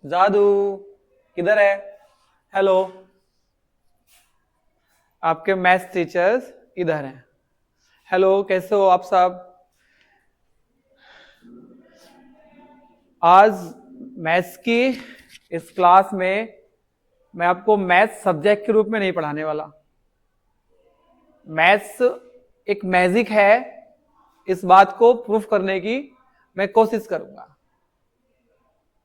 जादू किधर है? हेलो, आपके मैथ्स टीचर्स इधर हैं। हेलो, कैसे हो आप सब? आज मैथ्स की इस क्लास में मैं आपको मैथ्स सब्जेक्ट के रूप में नहीं पढ़ाने वाला। मैथ्स एक मैजिक है, इस बात को प्रूफ करने की मैं कोशिश करूंगा।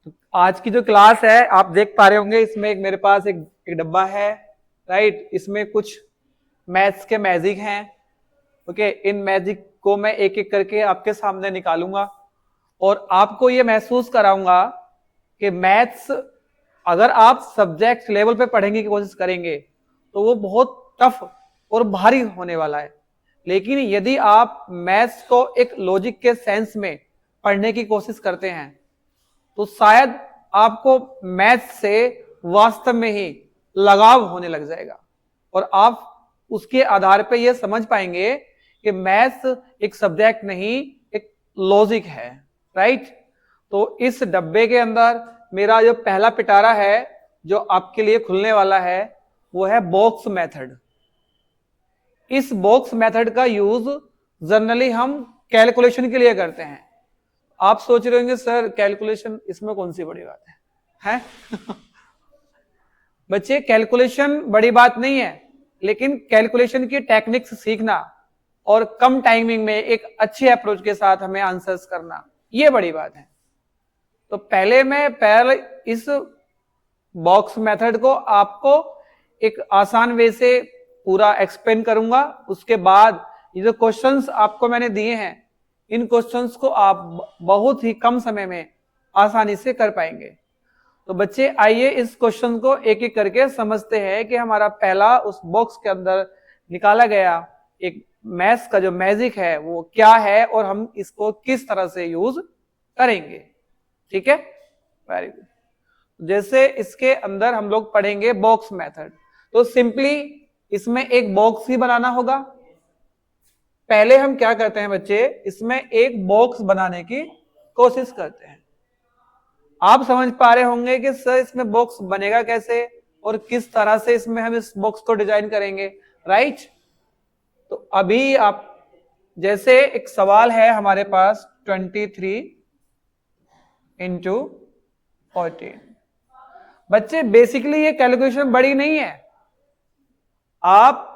तो आज की जो क्लास है आप देख पा रहे होंगे, इसमें एक मेरे पास एक डब्बा है, राइट। इसमें कुछ मैथ्स के मैजिक हैं। ओके, इन मैजिक को मैं एक एक करके आपके सामने निकालूंगा और आपको ये महसूस कराऊंगा कि मैथ्स अगर आप सब्जेक्ट लेवल पे पढ़ने की कोशिश करेंगे तो वो बहुत टफ और भारी होने वाला है। लेकिन यदि आप मैथ्स को एक लॉजिक के सेंस में पढ़ने की कोशिश करते हैं तो शायद आपको मैथ्स से वास्तव में ही लगाव होने लग जाएगा और आप उसके आधार पर यह समझ पाएंगे कि मैथ्स एक सब्जेक्ट नहीं, एक लॉजिक है, राइट। तो इस डब्बे के अंदर मेरा जो पहला पिटारा है जो आपके लिए खुलने वाला है वो है बॉक्स मेथड। इस बॉक्स मेथड का यूज जनरली हम कैलकुलेशन के लिए करते हैं। आप सोच रहे होंगे सर कैलकुलेशन, इसमें कौन सी बड़ी बात है? बच्चे, कैलकुलेशन बड़ी बात नहीं है, लेकिन कैलकुलेशन की टेक्निक्स सीखना और कम टाइमिंग में एक अच्छे अप्रोच के साथ हमें आंसर्स करना, ये बड़ी बात है। तो पहले इस बॉक्स मेथड को आपको एक आसान वे से पूरा एक्सप्लेन करूंगा। उसके बाद ये जो क्वेश्चंस आपको मैंने दिए हैं, इन क्वेश्चंस को आप बहुत ही कम समय में आसानी से कर पाएंगे। तो बच्चे आइए इस क्वेश्चन को एक एक करके समझते हैं कि हमारा पहला उस बॉक्स के अंदर निकाला गया एक मैथ्स का जो मैजिक है वो क्या है और हम इसको किस तरह से यूज करेंगे। ठीक है, वेरी गुड। जैसे इसके अंदर हम लोग पढ़ेंगे बॉक्स मेथड, तो सिंपली इसमें एक बॉक्स ही बनाना होगा। पहले हम क्या करते हैं बच्चे, इसमें एक बॉक्स बनाने की कोशिश करते हैं। आप समझ पा रहे होंगे कि सर इसमें बॉक्स बनेगा कैसे और किस तरह से इसमें हम इस बॉक्स को डिजाइन करेंगे, राइट। तो अभी आप जैसे एक सवाल है हमारे पास 23 इंटू 14। बच्चे बेसिकली ये कैलकुलेशन बड़ी नहीं है, आप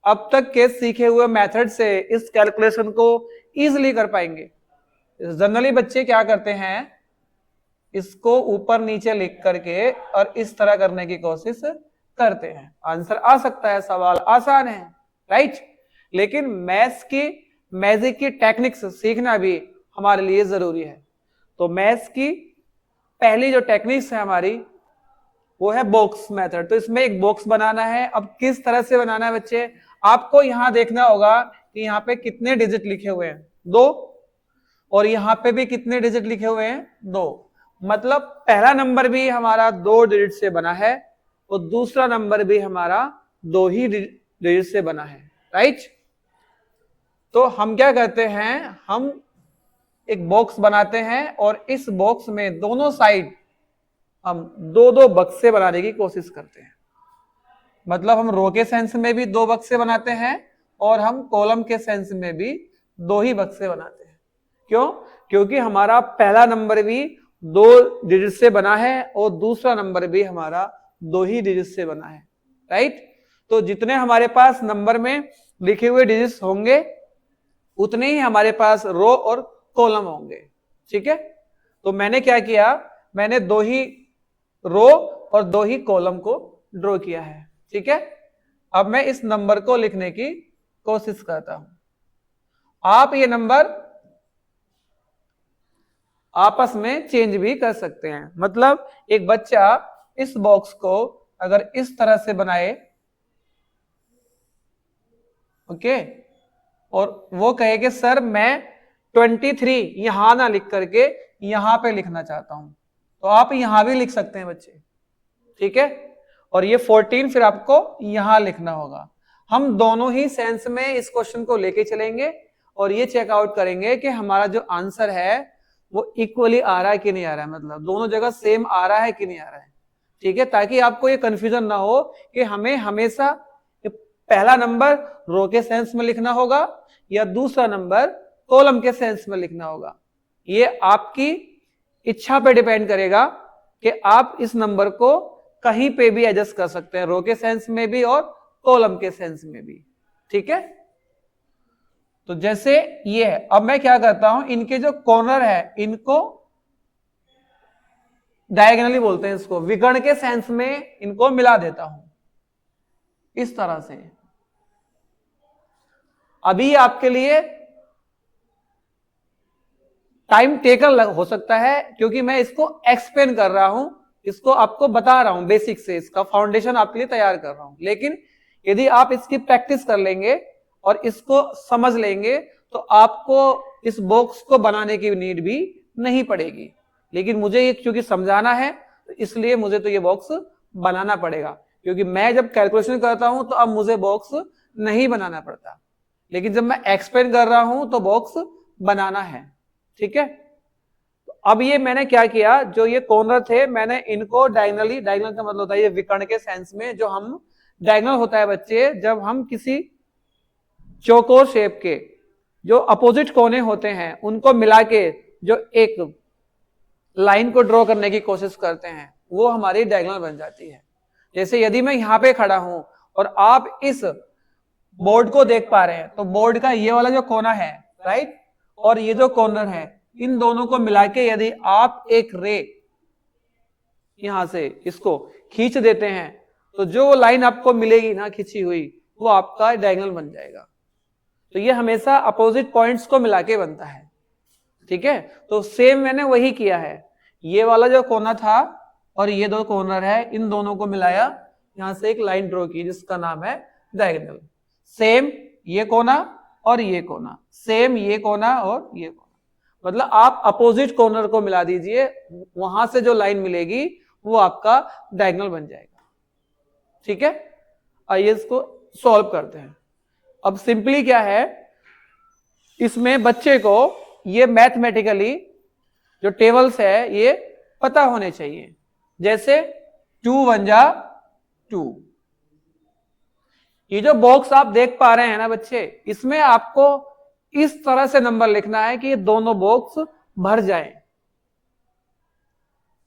अब तक के सीखे हुए मेथड से इस कैलकुलेशन को इजीली कर पाएंगे। जनरली बच्चे क्या करते हैं, इसको ऊपर नीचे लिख करके और इस तरह करने की कोशिश करते हैं। आंसर आ सकता है, सवाल आसान है, राइट। लेकिन मैथ्स की मैजिक की टेक्निक्स सीखना भी हमारे लिए जरूरी है। तो मैथ्स की पहली जो टेक्निक्स है हमारी वो है बॉक्स मेथड। तो इसमें एक बॉक्स बनाना है। अब किस तरह से बनाना है बच्चे, आपको यहां देखना होगा कि यहाँ पे कितने डिजिट लिखे हुए हैं, 2, और यहाँ पे भी कितने डिजिट लिखे हुए हैं, 2। मतलब पहला नंबर भी हमारा 2 डिजिट से बना है और दूसरा नंबर भी हमारा 2 ही डिजिट से बना है, राइट। तो हम क्या करते हैं, हम एक बॉक्स बनाते हैं और इस बॉक्स में दोनों साइड हम 2-2 बक्से बनाने की कोशिश करते हैं। मतलब हम रो के सेंस में भी 2 बक्से बनाते हैं और हम कॉलम के सेंस में भी 2 ही बक्से बनाते हैं। क्यों? क्योंकि हमारा पहला नंबर भी 2 डिजिट से बना है और दूसरा नंबर भी हमारा 2 ही डिजिट से बना है, राइट। तो जितने हमारे पास नंबर में लिखे हुए डिजिट्स होंगे उतने ही हमारे पास रो और कॉलम होंगे, ठीक है। तो मैंने क्या किया, मैंने 2 ही रो और 2 ही कॉलम को ड्रॉ किया है, ठीक है। अब मैं इस नंबर को लिखने की कोशिश करता हूं। आप ये नंबर आपस में चेंज भी कर सकते हैं। मतलब एक बच्चा इस बॉक्स को अगर इस तरह से बनाए, ओके, और वो कहे कि सर मैं 23 यहां ना लिख करके यहां पे लिखना चाहता हूं, तो आप यहां भी लिख सकते हैं बच्चे, ठीक है। और ये 14 फिर आपको यहां लिखना होगा। हम दोनों ही सेंस में इस क्वेश्चन को लेके चलेंगे और ये चेकआउट करेंगे कि हमारा जो आंसर है वो इक्वली आ रहा है कि नहीं आ रहा है, मतलब दोनों जगह सेम आ रहा है कि नहीं आ रहा है, ठीक है, ताकि आपको ये कंफ्यूजन ना हो कि हमें हमेशा पहला नंबर रो के सेंस में लिखना होगा या दूसरा नंबर कॉलम के सेंस में लिखना होगा। ये आपकी इच्छा पे डिपेंड करेगा कि आप इस नंबर को कहीं पे भी एडजस्ट कर सकते हैं, रो के सेंस में भी और कॉलम के सेंस में भी, ठीक है। तो जैसे ये है, अब मैं क्या करता हूं, इनके जो कॉर्नर है इनको डायगोनली बोलते हैं, इसको विकर्ण के सेंस में इनको मिला देता हूं इस तरह से। अभी आपके लिए टाइम टेकन हो सकता है क्योंकि मैं इसको एक्सप्लेन कर रहा हूं, इसको आपको बता रहा हूं बेसिक से, इसका फाउंडेशन आपके लिए तैयार कर रहा हूं। लेकिन यदि आप इसकी प्रैक्टिस कर लेंगे और इसको समझ लेंगे तो आपको इस बॉक्स को बनाने की नीड भी नहीं पड़ेगी। लेकिन मुझे ये क्योंकि समझाना है इसलिए मुझे तो ये बॉक्स बनाना पड़ेगा, क्योंकि मैं जब कैलकुलेशन करता हूं तो अब मुझे बॉक्स नहीं बनाना पड़ता, लेकिन जब मैं एक्सप्लेन कर रहा हूं तो बॉक्स बनाना है, ठीक है। तो अब ये मैंने क्या किया, जो ये कॉर्नर थे मैंने इनको डायगनली, डायगनल का मतलब होता है ये विकर्ण के सेंस में, जो हम डायगनल होता है बच्चे जब हम किसी चौकोर शेप के जो अपोजिट कोने होते हैं उनको मिला के जो एक लाइन को ड्रॉ करने की कोशिश करते हैं वो हमारी डायगोनल बन जाती है। जैसे यदि मैं यहां पे खड़ा हूं और आप इस बोर्ड को देख पा रहे हैं तो बोर्ड का ये वाला जो कोना है, राइट, और ये जो कॉर्नर है, इन दोनों को मिला के यदि आप एक रे यहां से इसको खींच देते हैं तो जो लाइन आपको मिलेगी ना खींची हुई, वो आपका डायगोनल बन जाएगा। तो ये हमेशा अपोजिट पॉइंट्स को मिला के बनता है, ठीक है। तो सेम मैंने वही किया है, ये वाला जो कोना था और ये दो कॉर्नर है, इन दोनों को मिलाया, यहां से एक लाइन ड्रॉ की जिसका नाम है डायगोनल। सेम ये कोना और ये कोना, सेम ये कोना और ये कोना, मतलब आप अपोजिट कॉर्नर को मिला दीजिए, वहां से जो लाइन मिलेगी वो आपका डायगोनल बन जाएगा, ठीक है। आइए इसको सॉल्व करते हैं। अब सिंपली क्या है, इसमें बच्चे को ये मैथमेटिकली जो टेबल्स है ये पता होने चाहिए। जैसे 2 1 जा 2, ये जो बॉक्स आप देख पा रहे हैं ना बच्चे, इसमें आपको इस तरह से नंबर लिखना है कि ये दोनों बॉक्स भर जाएं।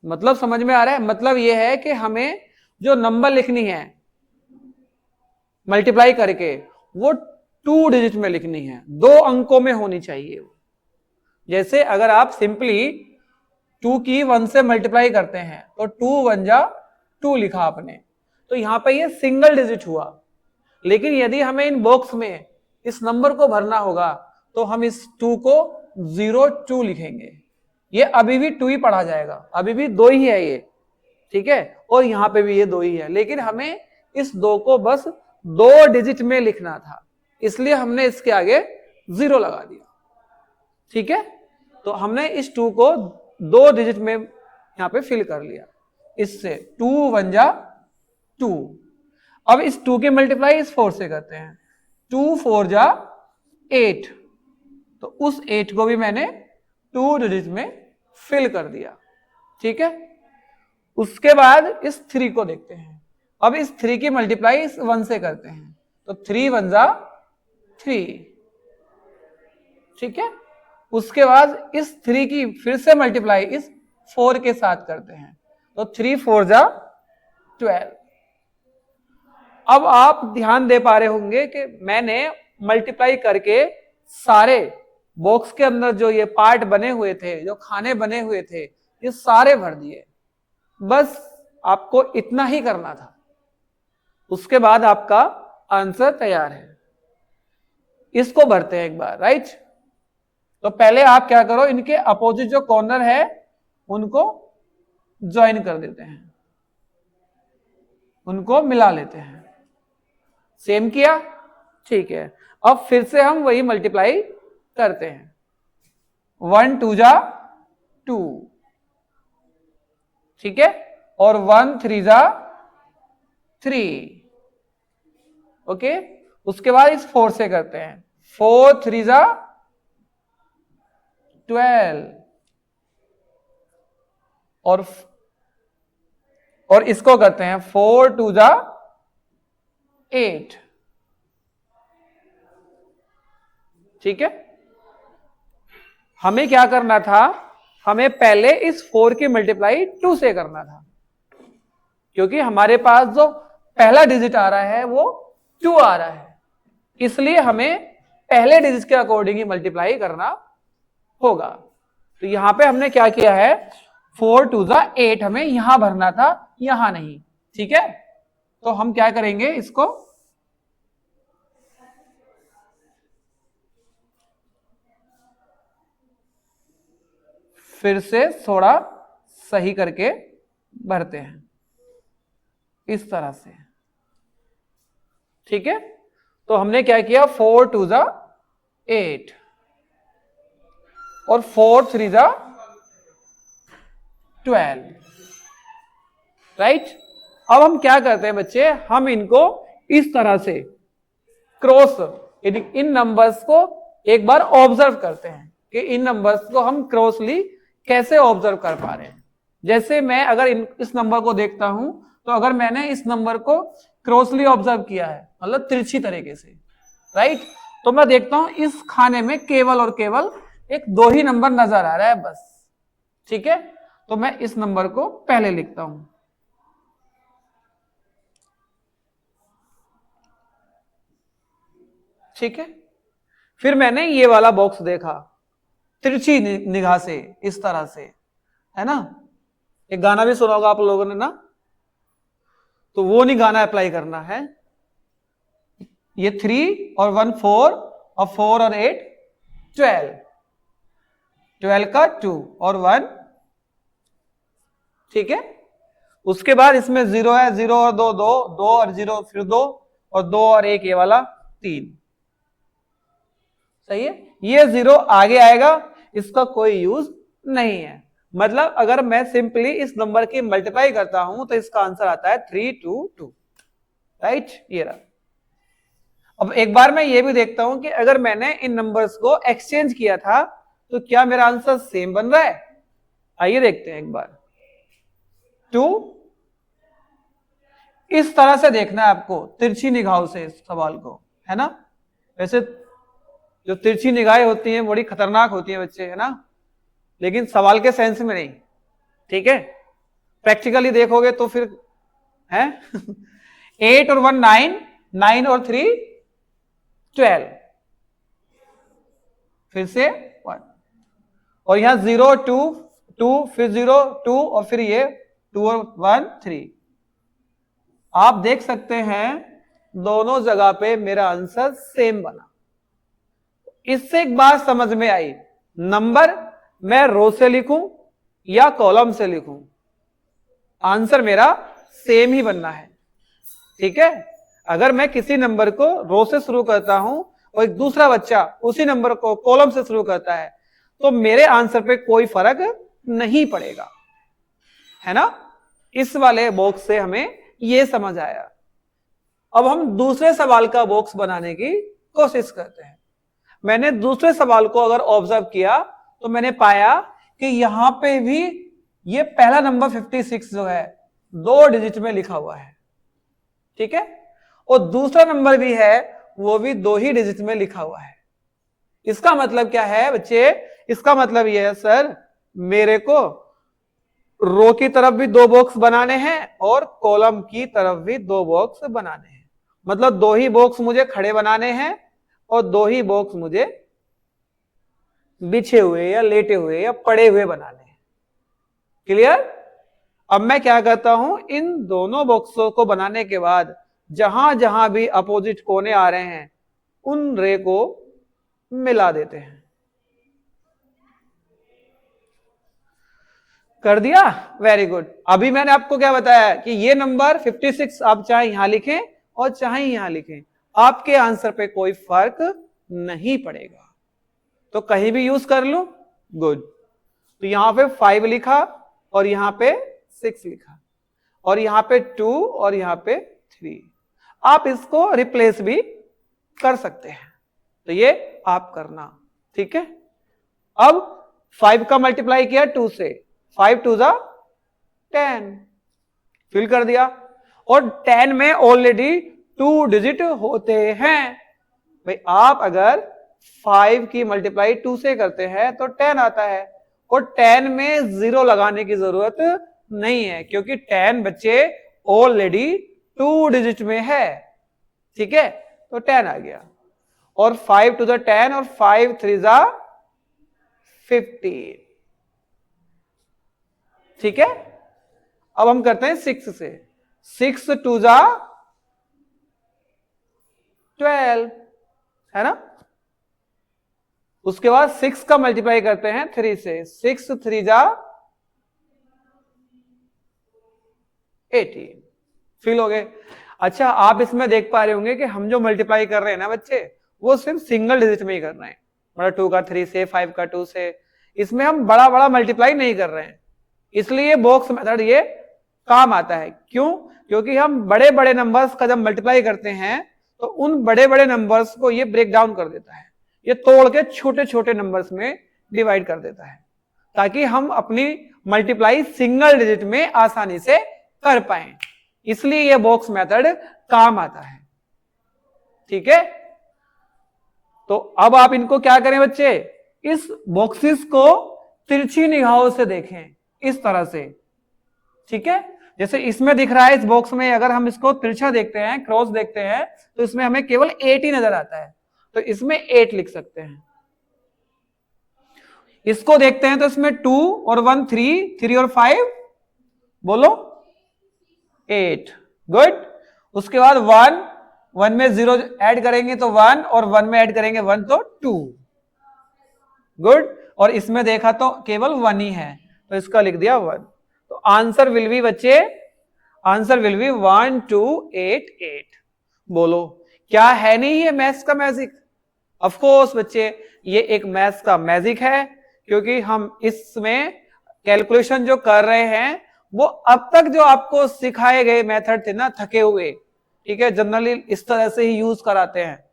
मतलब समझ में आ रहा है, मतलब ये है कि हमें जो नंबर लिखनी है मल्टीप्लाई करके वो 2 डिजिट में लिखनी है, 2 अंकों में होनी चाहिए वो। जैसे अगर आप सिंपली 2 की 1 से मल्टीप्लाई करते हैं तो 2 1 जा 2 लिखा आपने, तो यहां पे ये सिंगल डिजिट हुआ। लेकिन यदि हमें इन बॉक्स में इस नंबर को भरना होगा तो हम इस 2 को 0 2 लिखेंगे, ये अभी भी 2 ही पढ़ा जाएगा, अभी भी 2 ही है ये, ठीक है, और यहां पे भी ये 2 ही है। लेकिन हमें इस 2 को बस 2 डिजिट में लिखना था, इसलिए हमने इसके आगे 0 लगा दिया, ठीक है। तो हमने इस 2 को 2 डिजिट में यहां पे फिल कर लिया, इससे 2 1 जा 2। अब इस 2 के मल्टीप्लाई इस 4 से करते हैं, 2 4 जा 8, तो उस 8 को भी मैंने 2 डिजिट में फिल कर दिया, ठीक है। उसके बाद इस 3 को देखते हैं, अब इस 3 की मल्टीप्लाई इस 1 से करते हैं, तो 3 1 जा 3, ठीक है। उसके बाद इस 3 की फिर से मल्टीप्लाई इस 4 के साथ करते हैं, तो 3 4 जा 12। अब आप ध्यान दे पा रहे होंगे कि मैंने मल्टीप्लाई करके सारे बॉक्स के अंदर जो ये पार्ट बने हुए थे, जो खाने बने हुए थे, ये सारे भर दिए। बस आपको इतना ही करना था, उसके बाद आपका आंसर तैयार है। इसको भरते हैं एक बार, राइट। तो पहले आप क्या करो, इनके अपोजिट जो कॉर्नर है उनको ज्वाइन कर देते हैं, उनको मिला लेते हैं। सेम किया, ठीक है। अब फिर से हम वही मल्टीप्लाई करते हैं, 1 2 जा 2, ठीक है, और 1 3 जा 3, ओके। उसके बाद इस 4 से करते हैं, 4 3 जा 12, और इसको करते हैं 4 2 जा 8। ठीक है, हमें क्या करना था, हमें पहले इस 4 की मल्टीप्लाई 2 से करना था, क्योंकि हमारे पास जो पहला डिजिट आ रहा है वो 2 आ रहा है, इसलिए हमें पहले डिजिट के अकॉर्डिंग ही मल्टीप्लाई करना होगा। तो यहां पे हमने क्या किया है, 4 2 जा 8 हमें यहां भरना था, यहां नहीं। ठीक है, तो हम क्या करेंगे, इसको फिर से थोड़ा सही करके भरते हैं इस तरह से। ठीक है, तो हमने क्या किया, 4 2 जा 8 और 4 3 जा 12। राइट, अब हम क्या करते हैं बच्चे, हम इनको इस तरह से क्रॉस, इन नंबर्स को एक बार ऑब्जर्व करते हैं कि इन नंबर्स को हम क्रॉसली कैसे ऑब्जर्व कर पा रहे हैं। जैसे मैं अगर इस नंबर को देखता हूं, तो अगर मैंने इस नंबर को क्रॉसली ऑब्जर्व किया है, मतलब तिरछी तरीके से, राइट, तो मैं देखता हूं इस खाने में केवल और केवल एक 2 ही नंबर नजर आ रहा है बस। ठीक है, तो मैं इस नंबर को पहले लिखता हूं। ठीक है, फिर मैंने ये वाला बॉक्स देखा तिरछी निगाह से, इस तरह से, है ना। एक गाना भी सुना होगा आप लोगों ने ना, तो वो नहीं गाना अप्लाई करना है। ये 3 और 1 4 और 4 और 8 12, 12 का 2 और 1। ठीक है, उसके बाद इसमें 0 है, 0 और 2 2, 2 और 0 फिर 2 और 2 और 1 ये वाला 3। सही है, ये 0 आगे आएगा, इसका कोई यूज नहीं है। मतलब अगर मैं सिंपली इस नंबर की मल्टीप्लाई करता हूं तो इसका आंसर आता है 3 2 2। राइट, ये रहा। अब एक बार मैं ये भी देखता हूं कि अगर मैंने इन नंबर्स को एक्सचेंज किया था तो क्या मेरा आंसर सेम बन रहा है। आइए देखते हैं एक बार। 2 इस तरह से देखना है आपको, तिरछी निगाहों से इस सवाल को, है ना। वैसे जो तिरछी निगाहें होती हैं बड़ी खतरनाक होती हैं बच्चे, है ना, लेकिन सवाल के सेंस में नहीं। ठीक है, प्रैक्टिकली देखोगे तो फिर है 8 और 1 9, 9 और 3 12, फिर से 1 और यहां 0 2 2 फिर 0 2 और फिर ये 2 और 1 3। आप देख सकते हैं दोनों जगह पे मेरा आंसर सेम बना। इससे एक बात समझ में आई, नंबर मैं रो से लिखूं या कॉलम से लिखूं, आंसर मेरा सेम ही बनना है। ठीक है, अगर मैं किसी नंबर को रो से शुरू करता हूं और एक दूसरा बच्चा उसी नंबर को कॉलम से शुरू करता है, तो मेरे आंसर पे कोई फर्क नहीं पड़ेगा, है ना। इस वाले बॉक्स से हमें यह समझ आया। अब हम दूसरे सवाल का बॉक्स बनाने की कोशिश करते हैं। मैंने दूसरे सवाल को अगर ऑब्जर्व किया तो मैंने पाया कि यहां पे भी ये पहला नंबर 56 जो है 2 डिजिट में लिखा हुआ है। ठीक है, और दूसरा नंबर भी है वो भी 2 ही डिजिट में लिखा हुआ है। इसका मतलब क्या है बच्चे, इसका मतलब यह है सर मेरे को रो की तरफ भी 2 बॉक्स बनाने हैं और कॉलम की तरफ भी 2 बॉक्स बनाने हैं। मतलब 2 ही बॉक्स मुझे खड़े बनाने हैं और 2 ही बॉक्स मुझे बिछे हुए या लेटे हुए या पड़े हुए बनाने हैं। क्लियर। अब मैं क्या करता हूं, इन दोनों बॉक्सों को बनाने के बाद जहां जहां भी अपोजिट कोने आ रहे हैं उन रे को मिला देते हैं। कर दिया, वेरी गुड। अभी मैंने आपको क्या बताया कि ये नंबर 56 आप चाहे यहां लिखें और चाहे यहां लिखें, आपके आंसर पे कोई फर्क नहीं पड़ेगा, तो कहीं भी यूज कर लो, गुड। तो यहां पे 5 लिखा और यहां पे 6 लिखा और यहां पे 2 और यहां पे 3। आप इसको रिप्लेस भी कर सकते हैं, तो ये आप करना। ठीक है, अब 5 का मल्टीप्लाई किया 2 से, 5 2 जा 10 फिल कर दिया। और 10 में ऑलरेडी 2 डिजिट होते हैं। भाई आप अगर 5 की मल्टीप्लाई 2 से करते हैं तो 10 आता है, और 10 में 0 लगाने की जरूरत नहीं है क्योंकि 10 बच्चे ऑलरेडी 2 डिजिट में है। ठीक है, तो 10 आ गया। और 5 टू द 10 और 5 3 जा 15। ठीक है, अब हम करते हैं 6 से। 6 2 जा 12 है ना। उसके बाद 6 का मल्टीप्लाई करते हैं 3 से। 6 3 जा 18। फिल हो गए। अच्छा, आप इसमें देख पा रहे होंगे कि हम जो मल्टीप्लाई कर रहे हैं ना बच्चे, वो सिर्फ सिंगल डिजिट में ही कर रहे हैं, मतलब 2 का 3 से, 5 का 2 से। इसमें हम बड़ा बड़ा मल्टीप्लाई नहीं कर रहे हैं, इसलिए बॉक्स मेथड ये काम आता है। क्यों? क्योंकि हम बड़े बड़े नंबर्स का जब मल्टीप्लाई करते हैं तो उन बड़े बड़े नंबर्स को ये ब्रेक डाउन कर देता है, ये तोड़ के छोटे छोटे नंबर्स में डिवाइड कर देता है, ताकि हम अपनी मल्टीप्लाई सिंगल डिजिट में आसानी से कर पाए। इसलिए ये बॉक्स मेथड काम आता है। ठीक है, तो अब आप इनको क्या करें बच्चे, इस बॉक्सेस को तिरछी निगाहों से देखें, इस तरह से। ठीक है, जैसे इसमें दिख रहा है, इस बॉक्स में अगर हम इसको तिरछा देखते हैं, क्रॉस देखते हैं, तो इसमें हमें केवल 8 ही नजर आता है, तो इसमें 8 लिख सकते हैं। इसको देखते हैं तो इसमें 2 और 1 3 और 5 बोलो 8। गुड। उसके बाद 1 में 0 ऐड करेंगे तो 1, और 1 में ऐड करेंगे 1 तो 2। गुड। और इसमें देखा तो केवल 1 ही है, तो इसका लिख दिया 1। तो आंसर विल बी बच्चे, आंसर विल बी 1 2 8 8। बोलो क्या है नहीं ये मैथ्स का मैजिक? ऑफ कोर्स बच्चे, ये एक मैथ्स का मैजिक है, क्योंकि हम इसमें कैलकुलेशन जो कर रहे हैं वो अब तक जो आपको सिखाए गए मेथड थे ना, थके हुए, ठीक है, जनरली इस तरह से ही यूज कराते हैं,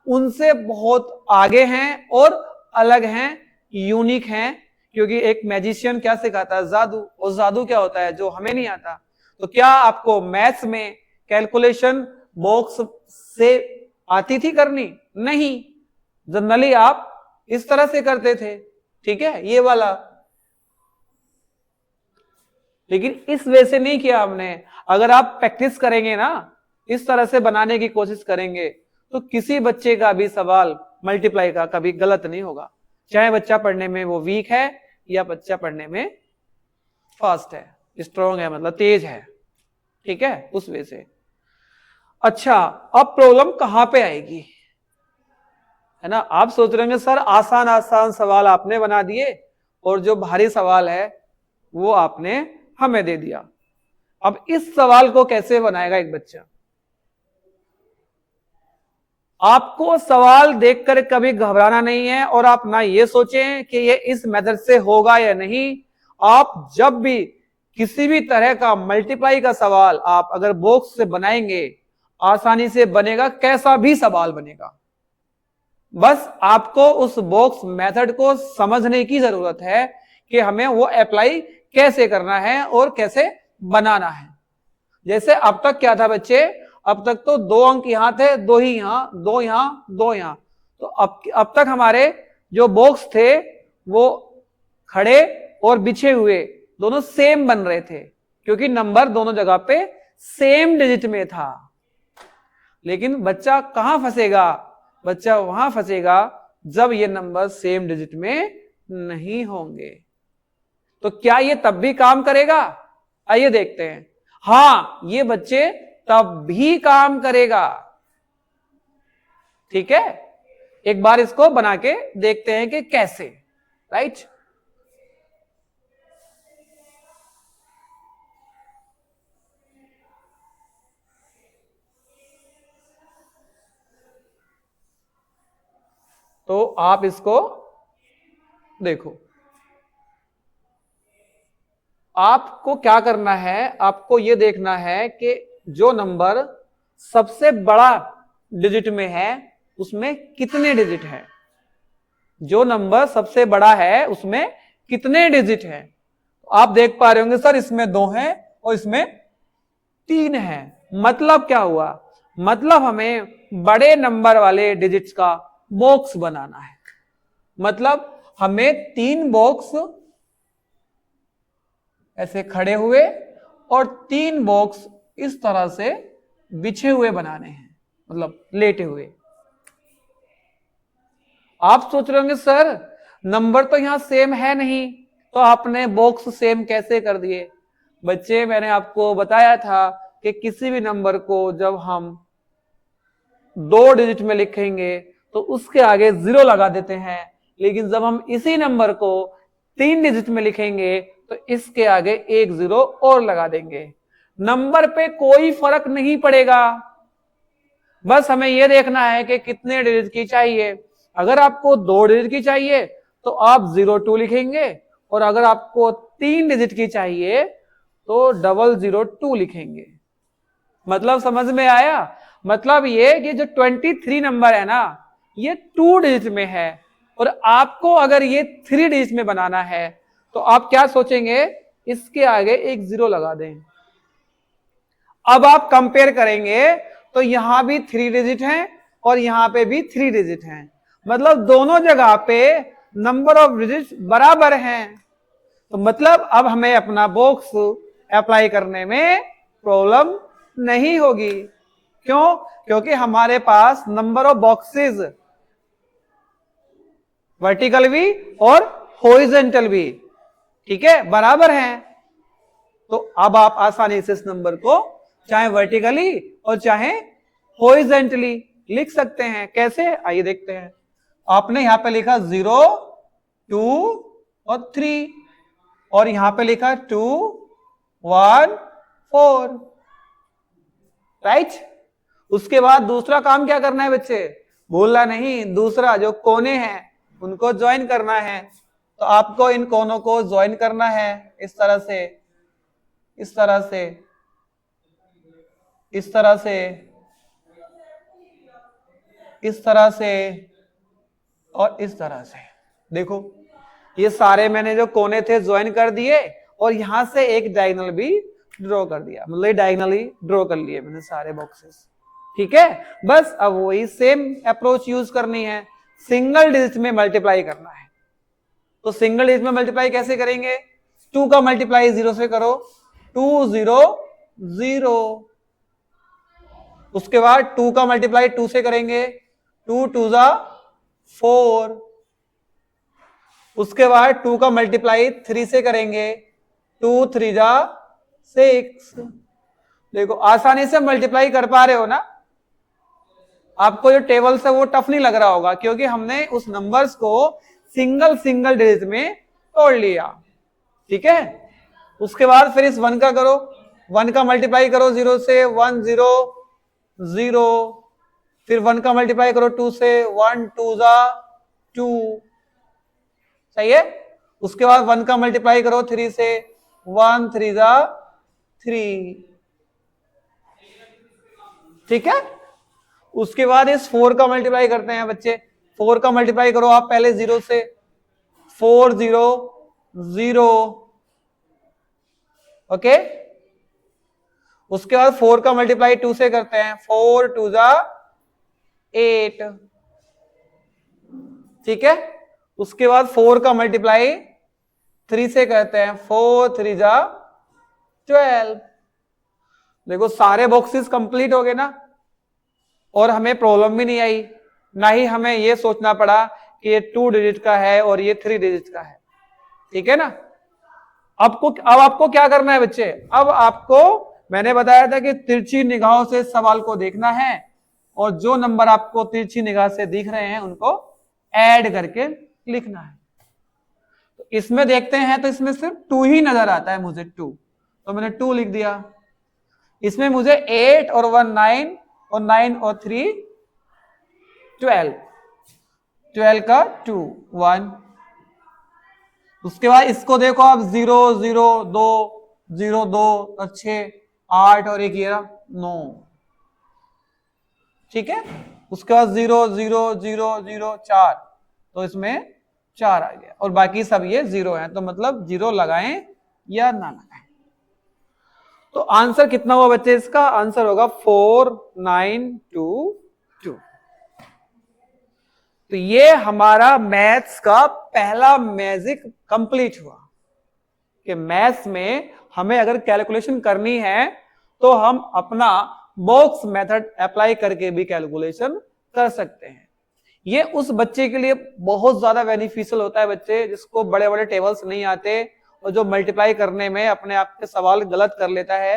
उनसे बहुत आगे हैं और अलग हैं, यूनिक हैं। क्योंकि एक मैजिशियन क्या सिखाता है? जादू। और जादू क्या होता है जो हमें नहीं आता? तो क्या आपको मैथ्स में कैलकुलेशन बॉक्स से आती थी करनी? नहीं, जनरली आप इस तरह से करते थे। ठीक है, ये वाला, लेकिन इस वे से नहीं किया हमने। अगर आप प्रैक्टिस करेंगे ना, इस तरह से बनाने की कोशिश करेंगे, तो किसी बच्चे का भी सवाल मल्टीप्लाई का कभी गलत नहीं होगा, चाहे बच्चा पढ़ने में वो वीक है या बच्चा पढ़ने में फास्ट है, स्ट्रॉन्ग है, मतलब तेज है। ठीक है, उस वे से। अच्छा, अब प्रॉब्लम कहां पे आएगी, है ना? आप सोच रहे होंगे सर आसान आसान सवाल आपने बना दिए और जो भारी सवाल है वो आपने हमें दे दिया। अब इस सवाल को कैसे बनाएगा एक बच्चा? आपको सवाल देखकर कभी घबराना नहीं है, और आप ना ये सोचें कि ये इस मेथड से होगा या नहीं। आप जब भी किसी भी तरह का मल्टीप्लाई का सवाल आप अगर बॉक्स से बनाएंगे, आसानी से बनेगा, कैसा भी सवाल बनेगा। बस आपको उस बॉक्स मेथड को समझने की जरूरत है कि हमें वो अप्लाई कैसे करना है और कैसे बनाना है। जैसे अब तक क्या था बच्चे, अब तक तो 2 अंक यहां थे, 2 ही यहां, 2 यहां, 2 यहां। तो अब तक हमारे जो बॉक्स थे वो खड़े और बिछे हुए दोनों सेम बन रहे थे, क्योंकि नंबर दोनों जगह पे सेम डिजिट में था। लेकिन बच्चा कहां फंसेगा? बच्चा वहां फंसेगा जब ये नंबर सेम डिजिट में नहीं होंगे। तो क्या ये तब भी काम करेगा? आइए देखते हैं। हां, ये बच्चे तब भी काम करेगा। ठीक है, एक बार इसको बना के देखते हैं कि कैसे। राइट, तो आप इसको देखो। आपको क्या करना है, आपको यह देखना है कि जो नंबर सबसे बड़ा डिजिट में है उसमें कितने डिजिट हैं। जो नंबर सबसे बड़ा है उसमें कितने डिजिट हैं। आप देख पा रहे होंगे सर इसमें 2 हैं और इसमें 3 हैं। मतलब क्या हुआ, मतलब हमें बड़े नंबर वाले डिजिट्स का बॉक्स बनाना है। मतलब हमें 3 बॉक्स ऐसे खड़े हुए और 3 बॉक्स इस तरह से बिछे हुए बनाने हैं, मतलब लेटे हुए। आप सोच रहे होंगे सर नंबर तो यहां सेम है नहीं, तो आपने बॉक्स सेम कैसे कर दिए? बच्चे मैंने आपको बताया था कि किसी भी नंबर को जब हम 2 डिजिट में लिखेंगे तो उसके आगे 0 लगा देते हैं, लेकिन जब हम इसी नंबर को 3 डिजिट में लिखेंगे तो इसके आगे 1 0 और लगा देंगे। नंबर पे कोई फर्क नहीं पड़ेगा, बस हमें यह देखना है कि कितने डिजिट की चाहिए। अगर आपको 2 डिजिट की चाहिए तो आप 02 लिखेंगे, और अगर आपको 3 डिजिट की चाहिए तो 002 लिखेंगे। मतलब समझ में आया? मतलब ये कि जो 23 नंबर है ना, ये 2 डिजिट में है, और आपको अगर ये 3 डिजिट में बनाना है तो आप क्या सोचेंगे, इसके आगे 1 0 लगा दें। अब आप कंपेयर करेंगे तो यहां भी 3 डिजिट हैं और यहां पे भी 3 डिजिट हैं, मतलब दोनों जगह पे नंबर ऑफ डिजिट्स बराबर हैं। तो मतलब अब हमें अपना बॉक्स अप्लाई करने में प्रॉब्लम नहीं होगी। क्यों? क्योंकि हमारे पास नंबर ऑफ बॉक्सेस वर्टिकल भी और हॉरिजॉन्टल भी, ठीक है, बराबर हैं। तो अब आप आसानी से इस नंबर को चाहे वर्टिकली और चाहे हॉरिजॉन्टली लिख सकते हैं। कैसे? आइए देखते हैं। आपने यहां पे लिखा 0 2 और 3, और यहां पे लिखा 2 1 4, राइट। उसके बाद दूसरा काम क्या करना है बच्चे? भूलना नहीं, दूसरा जो कोने हैं उनको ज्वाइन करना है। तो आपको इन कोनों को ज्वाइन करना है इस तरह से, इस तरह से, इस तरह से, इस तरह से और इस तरह से। देखो ये सारे मैंने जो कोने थे ज्वाइन कर दिए, और यहां से एक डायगोनल भी ड्रॉ कर दिया, मतलब डायगोनली ड्रॉ कर लिए मैंने सारे बॉक्सेस, ठीक है। बस अब वही सेम अप्रोच यूज करनी है, सिंगल डिजिट में मल्टीप्लाई करना है। तो सिंगल डिजिट में मल्टीप्लाई कैसे करेंगे? 2 का मल्टीप्लाई 0 से करो, 2 0 0। उसके बाद 2 का मल्टीप्लाई 2 से करेंगे, 2 2 जा 4। उसके बाद 2 का मल्टीप्लाई 3 से करेंगे, 2 3 जा 6। देखो आसानी से मल्टीप्लाई कर पा रहे हो ना? आपको जो टेबल है वो टफ नहीं लग रहा होगा, क्योंकि हमने उस नंबर्स को सिंगल सिंगल डिजिट में तोड़ लिया, ठीक है। उसके बाद फिर इस 1 का करो, 1 का मल्टीप्लाई करो 0 से, 1 0 0। फिर 1 का मल्टीप्लाई करो 2 से, 1 2 जा 2, सही है। उसके बाद 1 का मल्टीप्लाई करो 3 से, 1 3 जा 3, ठीक है। उसके बाद इस 4 का मल्टीप्लाई करते हैं बच्चे, 4 का मल्टीप्लाई करो आप पहले 0 से, 4 0 0, ओके। उसके बाद 4 का मल्टीप्लाई 2 से करते हैं, 4 2 जा 8, ठीक है। उसके बाद 4 का मल्टीप्लाई 3 से करते हैं, 4 3 जा 12। देखो सारे बॉक्सेस कंप्लीट हो गए ना, और हमें प्रॉब्लम भी नहीं आई, ना ही हमें यह सोचना पड़ा कि ये 2 डिजिट का है और ये 3 डिजिट का है, ठीक है ना। अब आपको क्या करना है बच्चे? अब आपको मैंने बताया था कि तिरछी निगाहों से सवाल को देखना है, और जो नंबर आपको तिरछी निगाह से दिख रहे हैं उनको ऐड करके लिखना है। तो इसमें देखते हैं तो इसमें सिर्फ 2 ही नजर आता है मुझे, 2, तो मैंने 2 लिख दिया। इसमें मुझे 8 और 1 9, और 9 और 3 12, 12 का 2 1। उसके बाद इसको देखो आप 0 0 2 0 2 और 6 8 और 1 9, ठीक है। उसके बाद 0 0 0 0 4, तो इसमें 4 आ गया, और बाकी सब ये 0 है, तो मतलब 0 लगाएं या ना लगाएं। तो आंसर कितना हुआ बच्चे? इसका आंसर होगा 4922। तो ये हमारा मैथ्स का पहला मैजिक कंप्लीट हुआ कि मैथ्स में हमें अगर कैलकुलेशन करनी है तो हम अपना बॉक्स मेथड अप्लाई करके भी कैलकुलेशन कर सकते हैं। ये उस बच्चे के लिए बहुत ज्यादा बेनिफिशियल होता है, बच्चे जिसको बड़े बड़े टेबल्स नहीं आते और जो मल्टीप्लाई करने में अपने आप के सवाल गलत कर लेता है।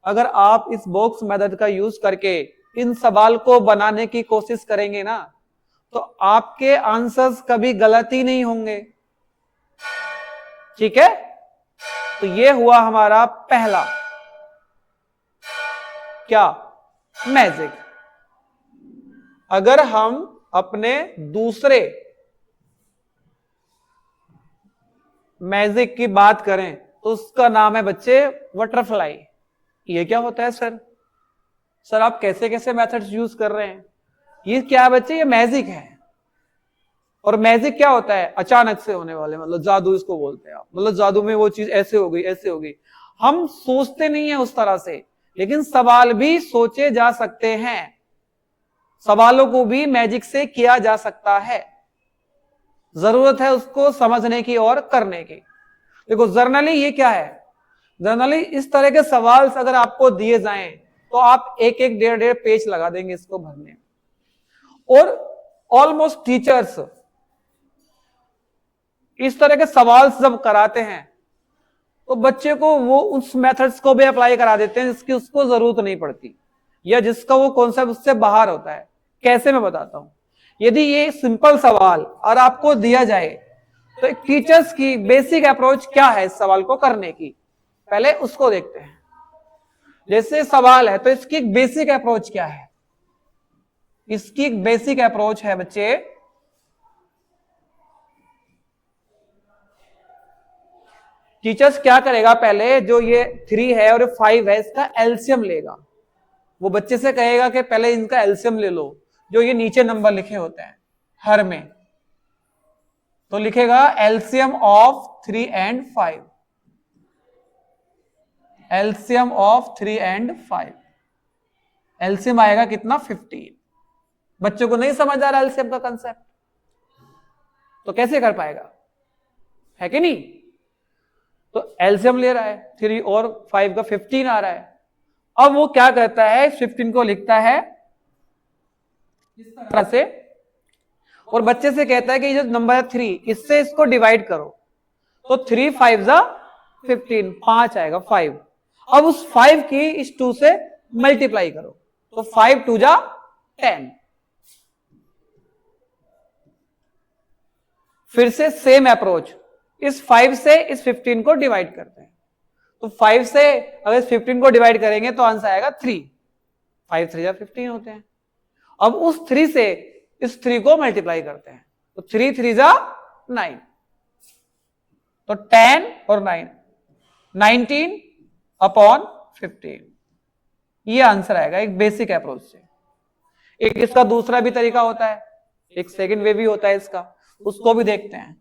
अगर आप इस बॉक्स मेथड का यूज करके इन सवाल को बनाने की कोशिश करेंगे ना तो आपके आंसर्स कभी गलत ही नहीं होंगे। ठीक है, तो ये हुआ हमारा पहला क्या मैजिक। अगर हम अपने दूसरे मैजिक की बात करें तो उसका नाम है बच्चे बटरफ्लाई। ये क्या होता है सर? सर आप कैसे कैसे मेथड्स यूज कर रहे हैं? ये क्या है बच्चे? ये मैजिक है। और मैजिक क्या होता है? अचानक से होने वाले, मतलब जादू इसको बोलते हैं आप। मतलब जादू में वो चीज ऐसे हो गई, ऐसे हो गई। हम सोचते नहीं है उस तरह से, लेकिन सवाल भी सोचे जा सकते हैं। सवालों को भी मैजिक से किया जा सकता है, जरूरत है उसको समझने की और करने की। देखो जर्नली ये क्या है? जर्नली इस तरह के सवाल अगर आपको दिए जाएं तो आप एक एक डेढ़ डेढ़ पेज लगा देंगे इसको भरने। और ऑलमोस्ट टीचर्स इस तरह के सवाल जब कराते हैं तो बच्चे को वो उस मेथड्स को भी अप्लाई करा देते हैं जिसकी उसको जरूरत नहीं पड़ती या जिसका वो कॉन्सेप्ट उससे बाहर होता है। कैसे? मैं बताता हूं। यदि ये सिंपल सवाल और आपको दिया जाए तो एक टीचर्स की बेसिक अप्रोच क्या है इस सवाल को करने की, पहले उसको देखते हैं। जैसे सवाल है तो इसकी एक बेसिक अप्रोच क्या है? इसकी एक बेसिक अप्रोच है बच्चे, टीचर्स क्या करेगा, पहले जो ये 3 है और 5 है इसका एलसीएम लेगा। वो बच्चे से कहेगा कि पहले इनका एलसीएम ले लो, जो ये नीचे नंबर लिखे होते हैं हर में। तो लिखेगा LCM of 3 and 5, LCM of 3 and 5। LCM आएगा कितना? 15। बच्चों को नहीं समझ आ रहा एलसीएम का कंसेप्ट तो कैसे कर पाएगा? है कि नहीं? तो एलसीएम ले रहा है, 3 और 5 का 15 आ रहा है। अब वो क्या करता है, 15 को लिखता है इस तरह से और बच्चे से कहता है कि ये जो नंबर है 3, इससे इसको डिवाइड करो। तो 3 5 जा 15, 5 आएगा 5। अब उस 5 की इस 2 से मल्टीप्लाई करो तो 5 2 जा 10। फिर से सेम अप्रोच, इस 5 से इस 15 को डिवाइड करते हैं। तो 5 से अगर इस 15 को डिवाइड करेंगे तो आंसर आएगा 3। 5 3 जा 15 होते हैं। अब उस 3 से इस 3 को मल्टीप्लाई करते हैं तो 3 3 जा 9, तो 10 और 9 19 अपॉन 15। ये आंसर आएगा एक बेसिक अप्रोच से। एक इसका दूसरा भी तरीका होता है, एक सेकंड वे भी होता है इसका, उसको भी देखते हैं।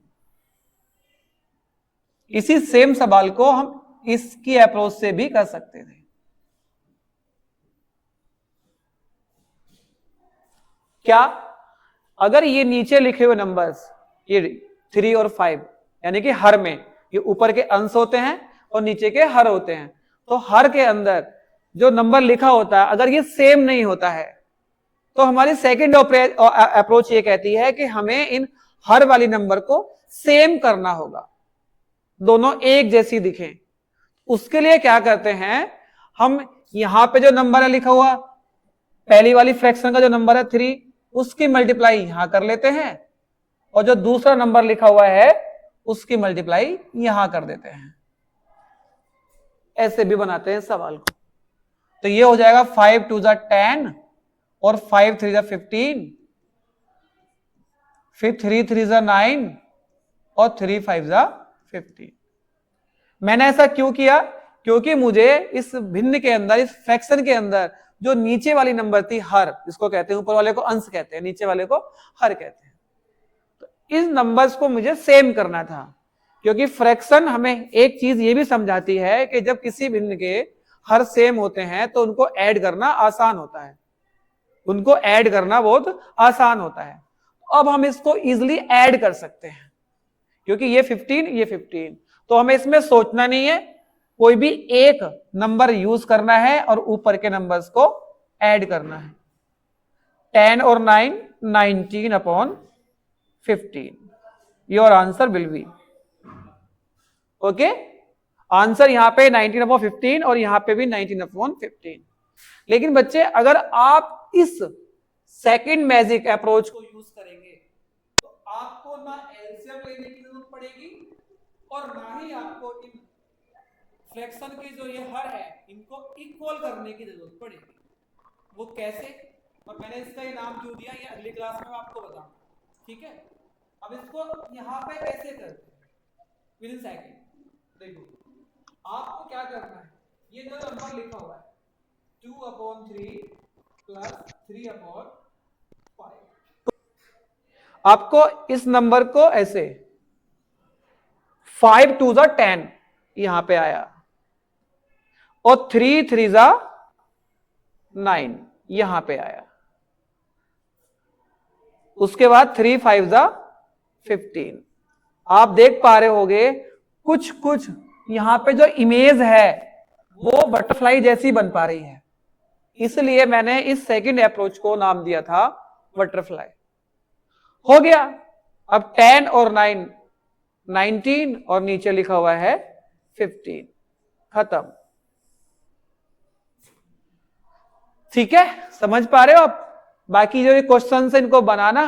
इसी सेम सवाल को हम इसकी अप्रोच से भी कर सकते थे। क्या? अगर ये नीचे लिखे हुए नंबर्स, ये 3 और 5 यानी कि हर में, ये ऊपर के अंश होते हैं और नीचे के हर होते हैं, तो हर के अंदर जो नंबर लिखा होता है अगर ये सेम नहीं होता है तो हमारी सेकंड अप्रोच ये कहती है कि हमें इन हर वाली नंबर को सेम करना होगा, दोनों एक जैसी दिखें। उसके लिए क्या करते हैं, हम यहां पे जो नंबर है लिखा हुआ पहली वाली फ्रैक्शन का जो नंबर है 3, उसकी मल्टीप्लाई यहां कर लेते हैं और जो दूसरा नंबर लिखा हुआ है उसकी मल्टीप्लाई यहां कर देते हैं। ऐसे भी बनाते हैं सवाल को। तो ये हो जाएगा 5 2 जा 10 और 5 3 जा 15, फिर 3 3 जा 9 और 3 5 जा 15। मैंने ऐसा क्यों किया? क्योंकि मुझे इस भिन्न के अंदर, इस फ्रैक्शन के अंदर जो नीचे वाली नंबर थी हर, जिसको कहते हैं ऊपर वाले को अंश कहते हैं, नीचे वाले को हर कहते हैं, तो इस नंबर्स को मुझे सेम करना था। क्योंकि फ्रैक्शन हमें एक चीज ये भी समझाती है कि जब किसी भिन्न के हर सेम होते हैं तो उनको ऐड करना आसान होता है, उनको ऐड करना बहुत आसान होता है। अब हम इसको इजिली ऐड कर सकते हैं क्योंकि ये 15 ये 15, तो हमें इसमें सोचना नहीं है, कोई भी एक नंबर यूज करना है और ऊपर के नंबर्स को ऐड करना है। 10 और 9 19 upon 15, your answer will be okay. Answer यहां पे 19 अपॉन 15 और यहां पे भी 19 अपॉन 15। लेकिन बच्चे अगर आप इस सेकंड मैजिक अप्रोच को यूज करेंगे तो आपको ना एलसीएम लेने की जरूरत पड़ेगी और ना ही आपको इन फ्रैक्शन के जो ये हर है इनको इक्वल करने की जरूरत पड़ेगी। वो कैसे, और मैंने इसका ये नाम क्यों दिया ये अगली क्लास में मैं आपको बताऊंगा, ठीक है। अब इसको यहां पे कैसे करते हैं विद इन सेकंड, देखो आपको क्या करना है, ये जो नंबर लिखा हुआ है 2/3 प्लस 3/5, आपको इस नंबर को ऐसे 5 2 जा 10 यहां पे आया और 3 3 जा 9 यहां पे आया, उसके बाद 3 5 जा 15। आप देख पा रहे होगे कुछ कुछ यहां पे जो इमेज है वो बटरफ्लाई जैसी बन पा रही है, इसलिए मैंने इस सेकंड अप्रोच को नाम दिया था बटरफ्लाई। हो गया। अब 10 और 9 19 और नीचे लिखा हुआ है 15, खत्म। ठीक है, समझ पा रहे हो आप। बाकी जो ये क्वेश्चन है इनको बनाना,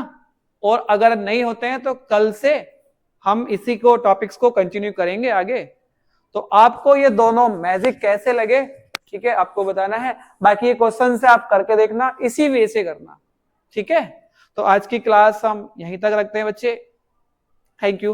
और अगर नहीं होते हैं तो कल से हम इसी को टॉपिक्स को कंटिन्यू करेंगे आगे। तो आपको ये दोनों मैजिक कैसे लगे, ठीक है, आपको बताना है। बाकी ये क्वेश्चन से आप करके देखना, इसी वे से करना, ठीक है। तो आज की क्लास हम यहीं तक रखते हैं बच्चे, थैंक यू।